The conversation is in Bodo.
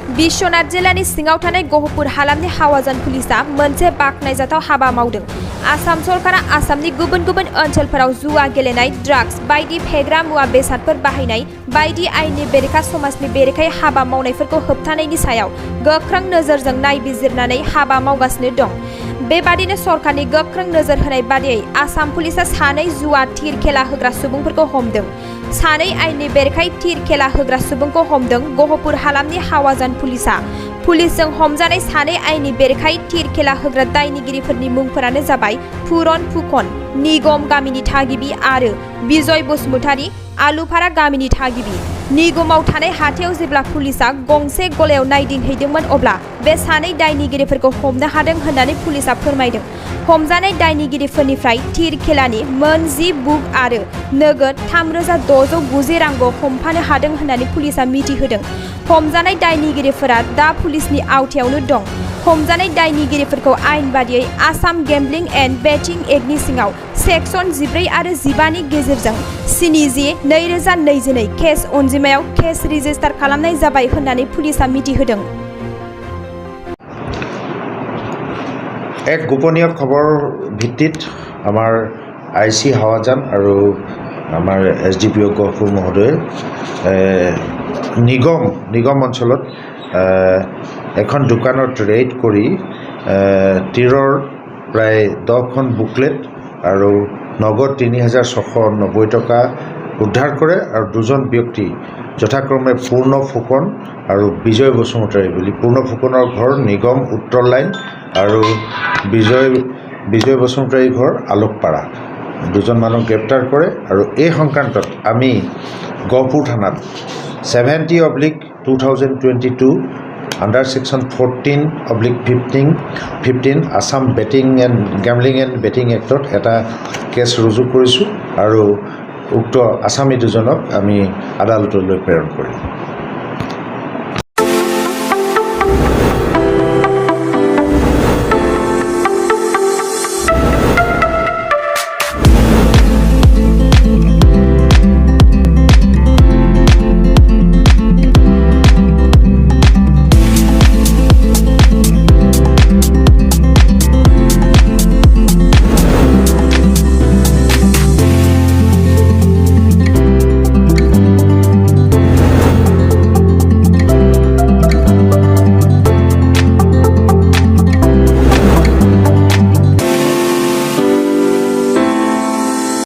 बिश्वनाथ जिल्लानि सिङाव थानाय गहपुर हालामनि हावाजान पुलिसा मोनसे बाखनायजाथाव हाबा मावदों। आसाम सरकारा आसामनि गुबुन गुबुन ओनसोलफोराव जुवा गेलेनाय, ड्राग्स बायदि फेग्रा मुवा बेसादफोर बाहायनाय बायदि आयेननि बेरेखा समाजनि बेरेखायै हाबा मावनायफोरखौ होबथानायनि सायाव गोख्रों नोजोरजों नायबिजिरनानै हाबा मावगासिनो दं। बेबादिनो सरकारनि गोख्रों नोजोर होनाय बादियै आसाम पुलिसा सानै जुवा थिर खेला होग्रा सुबुंफोरखौ हमदों। सानै आयेननि बेरेखायै थिर खेला होग्रा सुबुंखौ हमदों गहपुर हालामनि हावाजान पुलिसा। पुलिसजों हमजानाय सानै आयेननि बेरेखायै थिर खेला होग्रा दायनिगिरिफोरनि मुंफोरानो जाबाय पुरन फुकन, निगम गामिनि थागिबि आरो बिजय बसुमतारी, आलुफारा गामिनि थागिबि। निगमाव थानाय हाथायाव जेब्ला पुलिसा गंसे गलायाव नायदिंहैदोंमोन अब्ला बे सानै दायनिगिरिफोरखौ हमनो हादों होननानै पुलिसा फोरमायदों। हमजानाय दायनिगिरिफोरनिफ्राय थिर खेलानि मोन 10 बुक आरो नोगोद 3,690 रांखौ हमफानो हादों होननानै पुलिसा मिथिहोदों। हमजानाय दायनिगिरिफोरा दा पुलिसनि आवथायावनो दं। हमजानाय दायनिगिरिफोरखौ आयेन बादियै आसाम गेम्बलिं एन्ड बेटिं एक्टनि सिङाव सेक्सन 14 आरो 15 नि गेजेरजों CNG/2022 केस अनजिमायाव केस रेजिस्टार खालामनाय जाबाय होननानै पुलिसा मिथिहोदों। এক গোপনীয় খবৰ ভিত্তিত আমাৰ IC হাৱাজান আৰু আমাৰ SDPO গহপুৰ মহোদয়ে নিগম অঞ্চলত এখন দোকানত ৰেইড কৰি তিৰৰ প্ৰায় 10খন বুকলেট আৰু নগদ 3,690 টকা উদ্ধাৰ কৰে আৰু দুজন ব্যক্তি যথাক্ৰমে পূৰ্ণ ফুকন আৰু বিজয় বসুমতাৰী বুলি। পূৰ্ণ ফুকনৰ ঘৰ নিগম উত্তৰ লাইন আৰু বিজয় বসুমতাৰীৰ ঘৰ আলোকপাৰা। দুজন মানুহ গ্ৰেপ্তাৰ কৰে আৰু এই সংক্ৰান্তত আমি গহপুৰ থানাত 70/2022 under section 14/15 Assam gambling and betting এক্টত এটা কেছ ৰুজু কৰিছোঁ আৰু উক্ত আছামী দুজনক আমি আদালতলৈ প্ৰেৰণ কৰিম।